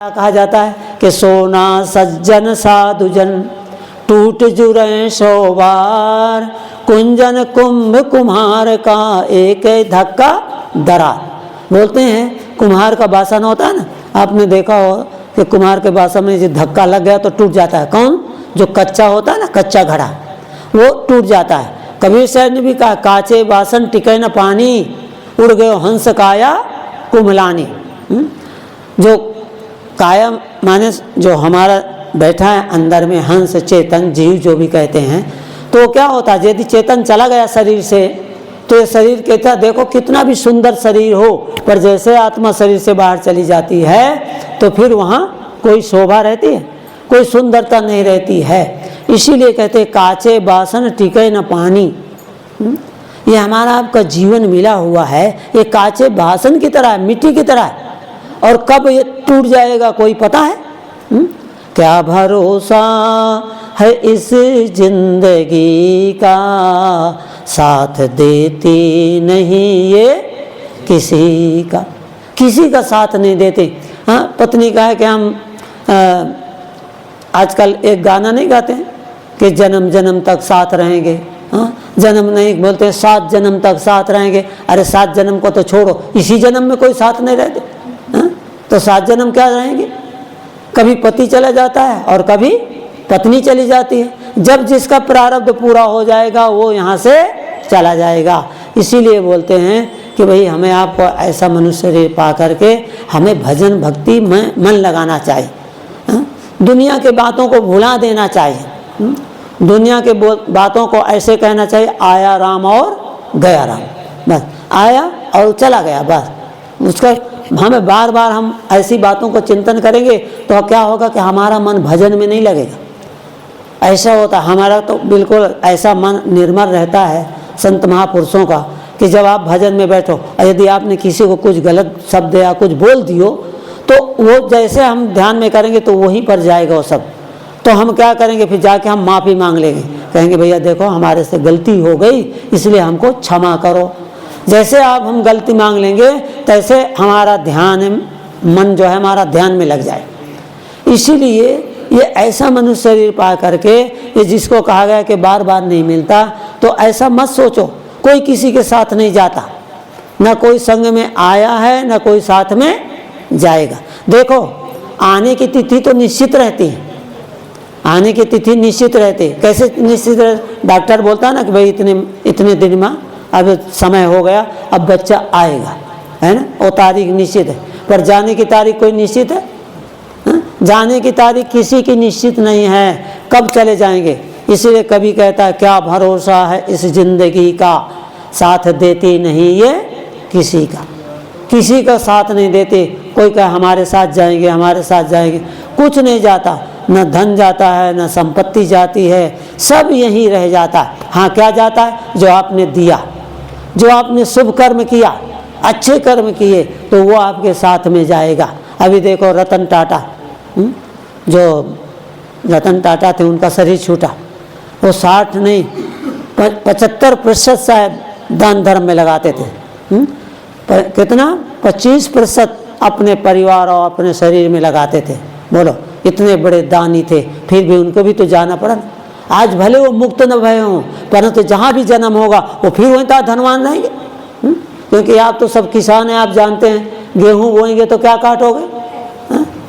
कहा जाता है कि सोना सज्जन साधुजन टूट जुरे सौ बार, कुंजन कुंभ कुम्हार का एक धक्का दरार। बोलते हैं कुम्हार का बासन होता है ना, आपने देखा हो कि कुम्हार के बासन में जो धक्का लग गया तो टूट जाता है। कौन? जो कच्चा होता है ना, कच्चा घड़ा, वो टूट जाता है। कबीर साहब ने भी कहा, काचे बासन टिके न पानी, उड़ गयो हंस काया कुम्हलानी। जो काया माने जो हमारा बैठा है अंदर में, हंस चेतन जीव जो भी कहते हैं, तो क्या होता है यदि चेतन चला गया शरीर से तो ये शरीर कहता देखो कितना भी सुंदर शरीर हो, पर जैसे आत्मा शरीर से बाहर चली जाती है तो फिर वहाँ कोई शोभा रहती है, कोई सुंदरता नहीं रहती है। इसीलिए कहते काचे बासन टिके न पानी। ये हमारा आपका जीवन मिला हुआ है, ये काचे बासन की तरह है, मिट्टी की तरह है, और कब ये टूट जाएगा कोई पता है? क्या भरोसा है इस जिंदगी का, साथ देती नहीं ये किसी का। किसी का साथ नहीं देते। हाँ, पत्नी का है कि हम आजकल एक गाना नहीं गाते हैं कि जन्म जन्म तक साथ रहेंगे। हाँ, जन्म नहीं बोलते, 7 जन्म तक साथ रहेंगे। अरे 7 जन्म को तो छोड़ो, इसी जन्म में कोई साथ नहीं रहते। हाँ, तो 7 जन्म क्या रहेंगे? कभी पति चला जाता है और कभी पत्नी चली जाती है। जब जिसका प्रारब्ध पूरा हो जाएगा वो यहाँ से चला जाएगा। इसीलिए बोलते हैं कि भाई हमें आपको ऐसा मनुष्य शरीर पा करके हमें भजन भक्ति में मन लगाना चाहिए। हाँ? दुनिया के बातों को भुला देना चाहिए। दुनिया के बातों को ऐसे कहना चाहिए, आया राम और गया राम, बस आया और चला गया, बस। उसका हमें बार बार हम ऐसी बातों को चिंतन करेंगे तो क्या होगा कि हमारा मन भजन में नहीं लगेगा। ऐसा होता हमारा तो बिल्कुल ऐसा मन निर्मल रहता है संत महापुरुषों का कि जब आप भजन में बैठो और यदि आपने किसी को कुछ गलत शब्द या कुछ बोल दियो तो वो जैसे हम ध्यान में करेंगे तो वहीं पर जाएगा वो सब। तो हम क्या करेंगे, फिर जाके हम माफ़ी मांग लेंगे, कहेंगे भैया देखो हमारे से गलती हो गई इसलिए हमको क्षमा करो। जैसे आप हम गलती मांग लेंगे तैसे हमारा ध्यान मन जो है हमारा ध्यान में लग जाए। इसीलिए ये ऐसा मनुष्य शरीर पा करके ये जिसको कहा गया कि बार बार नहीं मिलता, तो ऐसा मत सोचो कोई किसी के साथ नहीं जाता, ना कोई संग में आया है ना कोई साथ में जाएगा। देखो आने की तिथि तो निश्चित रहती है, आने की तिथि निश्चित रहती है। कैसे निश्चित रहती? डॉक्टर बोलता है ना कि भाई इतने दिन में अब समय हो गया, अब बच्चा आएगा, है ना, वो तारीख निश्चित है। पर जाने की तारीख कोई निश्चित है? जाने की तारीख किसी की निश्चित नहीं है, कब चले जाएंगे। इसीलिए कभी कहता है क्या भरोसा है इस जिंदगी का, साथ देती नहीं ये किसी का। किसी का साथ नहीं देते। कोई कहे हमारे साथ जाएंगे हमारे साथ जाएंगे, कुछ नहीं जाता, न धन जाता है न संपत्ति जाती है, सब यहीं रह जाता है। हाँ, क्या जाता है? जो आपने दिया, जो आपने शुभ कर्म किया, अच्छे कर्म किए, तो वो आपके साथ में जाएगा। अभी देखो रतन टाटा, जो रतन टाटा थे उनका शरीर छूटा, वो 60 नहीं 75% शायद दान धर्म में लगाते थे। कितना? 25% अपने परिवार और अपने शरीर में लगाते थे। बोलो, इतने बड़े दानी थे, फिर भी उनको भी तो जाना पड़ा। आज भले वो मुक्त न भय हों, परंतु जहाँ भी जन्म होगा वो फिर वहीं तक धनवान रहेंगे। क्योंकि आप तो सब किसान हैं, आप जानते हैं गेहूँ बोएंगे तो क्या काटोगे?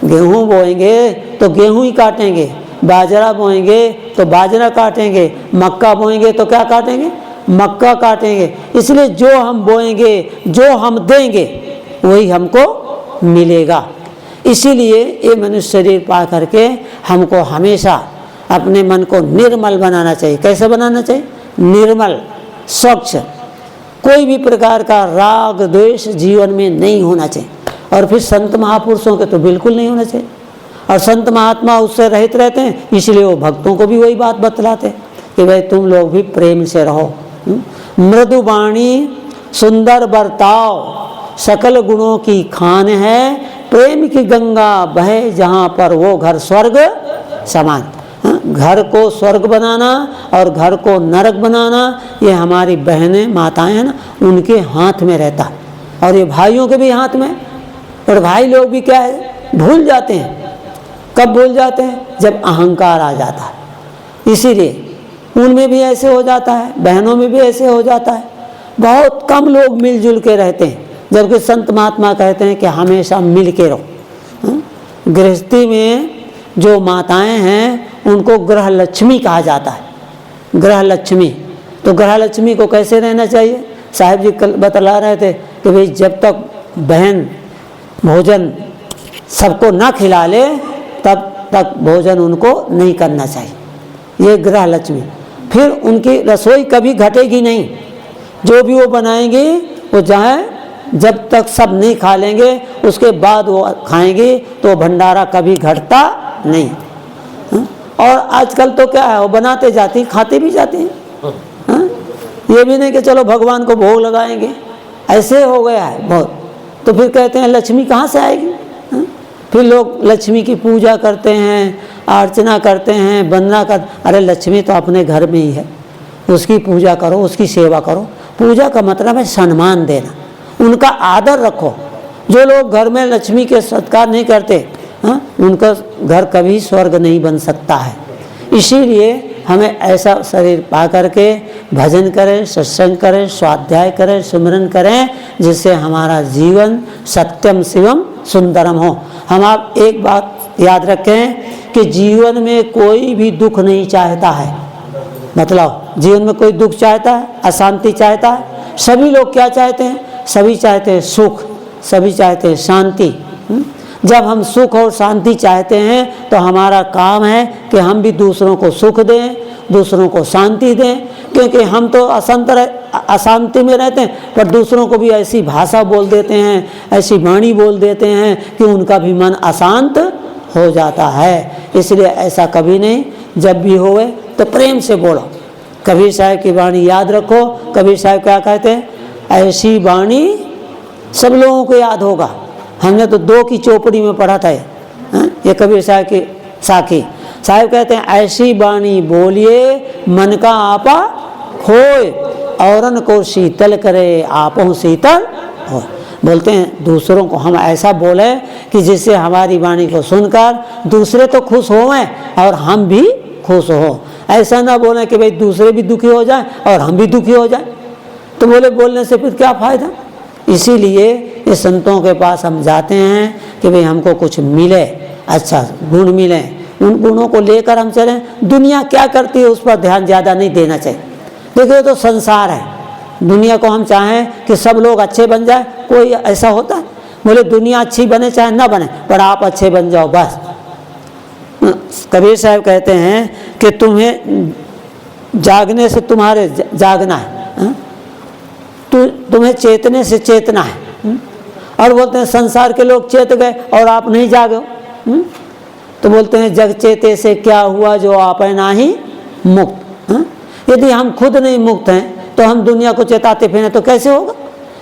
गेहूँ बोएंगे तो गेहूँ ही काटेंगे, बाजरा बोएंगे तो बाजरा काटेंगे, मक्का बोएंगे तो क्या काटेंगे? मक्का काटेंगे। इसलिए जो हम बोएंगे, जो हम देंगे, वही हमको मिलेगा। इसीलिए ये मनुष्य शरीर पा करके हमको हमेशा अपने मन को निर्मल बनाना चाहिए। कैसे बनाना चाहिए? निर्मल, स्वच्छ, कोई भी प्रकार का राग द्वेष जीवन में नहीं होना चाहिए। और फिर संत महापुरुषों के तो बिल्कुल नहीं होना चाहिए। और संत महात्मा उससे रहित रहते हैं, इसलिए वो भक्तों को भी वही बात बतलाते हैं कि भाई तुम लोग भी प्रेम से रहो। मृदु वाणी सुंदर बर्ताव सकल गुणों की खान है, प्रेम की गंगा बहे जहाँ पर वो घर स्वर्ग समान। घर को स्वर्ग बनाना और घर को नरक बनाना ये हमारी बहनें माताएं हैं ना, उनके हाथ में रहता है। और ये भाइयों के भी हाथ में। और भाई लोग भी क्या है, भूल जाते हैं। कब भूल जाते हैं? जब अहंकार आ जाता है। इसीलिए उनमें भी ऐसे हो जाता है, बहनों में भी ऐसे हो जाता है। बहुत कम लोग मिलजुल के रहते हैं, जबकि संत महात्मा कहते हैं कि हमेशा मिल के रहो। गृहस्थी में जो माताएं हैं उनको ग्रह लक्ष्मी कहा जाता है। ग्रह लक्ष्मी, तो ग्रह लक्ष्मी को कैसे रहना चाहिए? साहब जी कल बतला रहे थे कि भाई जब तक बहन भोजन सबको ना खिला ले तब तक भोजन उनको नहीं करना चाहिए। ये ग्रह लक्ष्मी। फिर उनकी रसोई कभी घटेगी नहीं, जो भी वो बनाएंगे वो जब तक सब नहीं खा लेंगे उसके बाद वो खाएंगे, तो भंडारा कभी घटता नहीं। और आजकल तो क्या है, वो बनाते जाते हैं, खाते भी जाते हैं। ये भी नहीं कि चलो भगवान को भोग लगाएंगे, ऐसे हो गया है बहुत। तो फिर कहते हैं लक्ष्मी कहाँ से आएगी? फिर लोग लक्ष्मी की पूजा करते हैं, अर्चना करते हैं, वंदना कर। अरे लक्ष्मी तो अपने घर में ही है, उसकी पूजा करो, उसकी सेवा करो। पूजा का मतलब है सम्मान देना, उनका आदर रखो। जो लोग घर में लक्ष्मी के सत्कार नहीं करते, उनका घर कभी स्वर्ग नहीं बन सकता है। इसीलिए हमें ऐसा शरीर पा करके भजन करें, सत्संग करें, स्वाध्याय करें, सुमिरन करें, जिससे हमारा जीवन सत्यम शिवम सुंदरम हो। हम आप एक बात याद रखें कि जीवन में कोई भी दुख नहीं चाहता है। मतलब जीवन में कोई दुख चाहता है, अशांति चाहता है? सभी लोग क्या चाहते हैं? सभी चाहते हैं सुख, सभी चाहते हैं शांति। जब हम सुख और शांति चाहते हैं तो हमारा काम है कि हम भी दूसरों को सुख दें, दूसरों को शांति दें। क्योंकि हम तो अशांति में रहते हैं, पर दूसरों को भी ऐसी भाषा बोल देते हैं, ऐसी वाणी बोल देते हैं कि उनका भी मन अशांत हो जाता है। इसलिए ऐसा कभी नहीं, जब भी होवे तो प्रेम से बोलो। कबीर साहब की वाणी याद रखो। कबीर साहब क्या कहते हैं? ऐसी वाणी सब लोगों को याद होगा। हमने तो 2 की चौपड़ी में पढ़ा था ये कबीर साहब की साखी। साहब कहते हैं ऐसी वाणी बोलिए मन का आपा खोए, औरन को शीतल करे आपो शीतल हो। बोलते हैं दूसरों को हम ऐसा बोले कि जिससे हमारी वाणी को सुनकर दूसरे तो खुश होवें और हम भी खुश हो। ऐसा ना बोले कि भाई दूसरे भी दुखी हो जाए और हम भी दुखी हो जाए। तो बोले बोलने से फिर क्या फायदा? इसीलिए ये संतों के पास हम जाते हैं कि भाई हमको कुछ मिले, अच्छा गुण मिले, उन गुणों को लेकर हम चलें। दुनिया क्या करती है उस पर ध्यान ज़्यादा नहीं देना चाहिए। देखिए तो संसार है, दुनिया को हम चाहें कि सब लोग अच्छे बन जाए, कोई ऐसा होता है? बोले दुनिया अच्छी बने चाहे ना बने, पर आप अच्छे बन जाओ बस। कबीर साहब कहते हैं कि तुम्हें जागने से तुम्हारे जागना है, तुम्हें चेतने से चेतना है। और बोलते हैं संसार के लोग चेत गए और आप नहीं जागो। तो बोलते हैं जग चेते से क्या हुआ जो आप है ना ही मुक्त। यदि हम खुद नहीं मुक्त हैं तो हम दुनिया को चेताते फिरें तो कैसे होगा?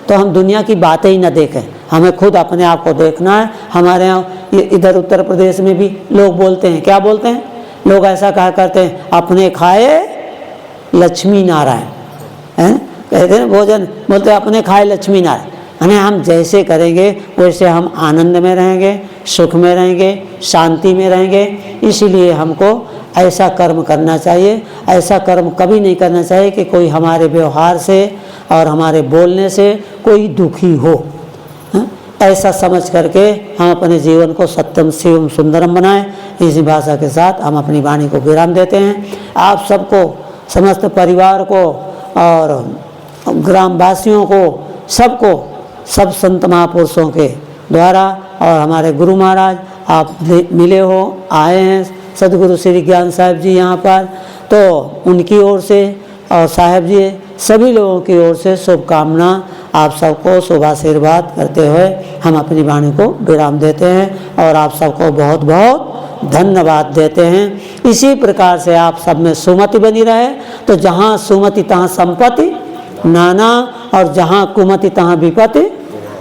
तो हम दुनिया की बातें ही ना देखें, हमें खुद अपने आप को देखना है। हमारे यहाँ इधर उत्तर प्रदेश में भी लोग बोलते हैं, क्या बोलते हैं? लोग ऐसा कहा करते हैं अपने खाए लक्ष्मी नारायण है, कहते हैं भोजन, बोलते हैं अपने खाए लक्ष्मी नारायण। यानी हम जैसे करेंगे वैसे हम आनंद में रहेंगे, सुख में रहेंगे, शांति में रहेंगे। इसीलिए हमको ऐसा कर्म करना चाहिए। ऐसा कर्म कभी नहीं करना चाहिए कि कोई हमारे व्यवहार से और हमारे बोलने से कोई दुखी हो। ऐसा समझ करके हम अपने जीवन को सत्यम शिवम सुंदरम बनाएं। इसी भाषा के साथ हम अपनी वाणी को विराम देते हैं। आप सबको, समस्त परिवार को और ग्रामवासियों को, सबको, सब संत महापुरुषों के द्वारा और हमारे गुरु महाराज आप मिले हो, आए हैं सदगुरु श्री ज्ञान साहब जी यहाँ पर, तो उनकी ओर से और साहब जी सभी लोगों की ओर से शुभकामना। आप सबको शुभ आशीर्वाद करते हुए हम अपनी वाणी को विराम देते हैं और आप सबको बहुत बहुत धन्यवाद देते हैं। इसी प्रकार से आप सब में सुमति बनी रहे। तो जहाँ सुमति तहाँ संपत्ति नाना और जहाँ कुमति तहाँ विपत्ति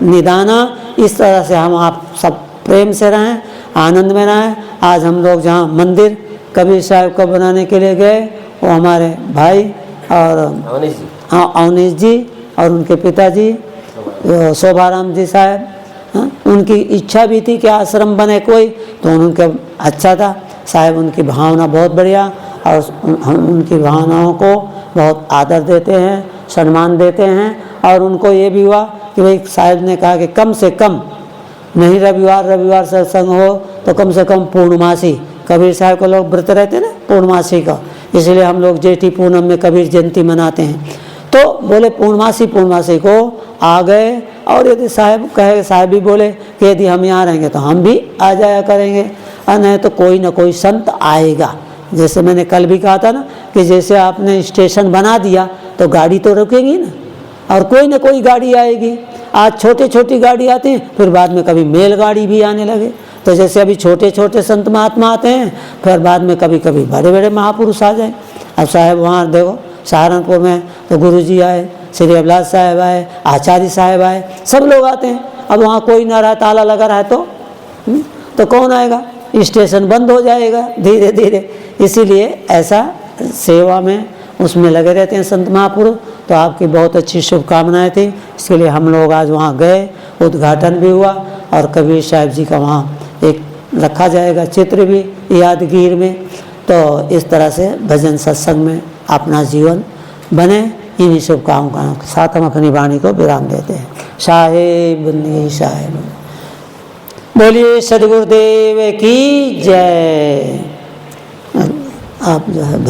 निदाना। इस तरह से हम आप सब प्रेम से रहें, आनंद में रहें। आज हम लोग जहाँ मंदिर कबीर साहब को बनाने के लिए गए, वो हमारे भाई और अवनीश जी और उनके पिताजी शोभाराम जी साहब, उनकी इच्छा भी थी कि आश्रम बने कोई, तो उनके अच्छा था साहब, उनकी भावना बहुत बढ़िया, और हम उनकी भावनाओं को बहुत आदर देते हैं, सम्मान देते हैं। और उनको ये भी हुआ कि भाई साहब ने कहा कि कम से कम नहीं रविवार सत्संग हो तो कम से कम पूर्णमासी, कबीर साहब को लोग व्रत रहते ना पूर्णमासी का, इसलिए हम लोग जेठी पूनम में कबीर जयंती मनाते हैं। तो बोले पूर्णमासी को आ गए, और यदि साहब कहे, साहब भी बोले कि यदि हम यहाँ रहेंगे तो हम भी आ जाया करेंगे, और नहीं तो कोई ना कोई संत आएगा। जैसे मैंने कल भी कहा था ना कि जैसे आपने स्टेशन बना दिया तो गाड़ी तो रुकेगी ना, और कोई ना कोई गाड़ी आएगी। आज छोटी गाड़ी आती है, फिर बाद में कभी मेल गाड़ी भी आने लगे। तो जैसे अभी छोटे संत महात्मा आते हैं, फिर बाद में कभी बड़े महापुरुष आ जाए। अब साहब वहाँ देखो सहारनपुर में तो गुरुजी आए, श्री अभिलाष साहब आए, आचार्य साहब आए, सब लोग आते हैं। अब वहाँ कोई ना रहा, ताला लगा रहा है तो कौन आएगा? स्टेशन बंद हो जाएगा धीरे धीरे। इसीलिए ऐसा सेवा में उसमें लगे रहते हैं संत महापुरुष। तो आपकी बहुत अच्छी शुभकामनाएं थी, इसके लिए हम लोग आज वहाँ गए, उद्घाटन भी हुआ, और कबीर साहब जी का वहाँ एक रखा जाएगा चित्र भी यादगीर में। तो इस तरह से भजन सत्संग में अपना जीवन बने, इन्हीं शुभकामनाओं के साथ हम अपनी वाणी को विराम देते हैं। साहेब साहेब बोलिए सदगुरुदेव की जय। आप जो है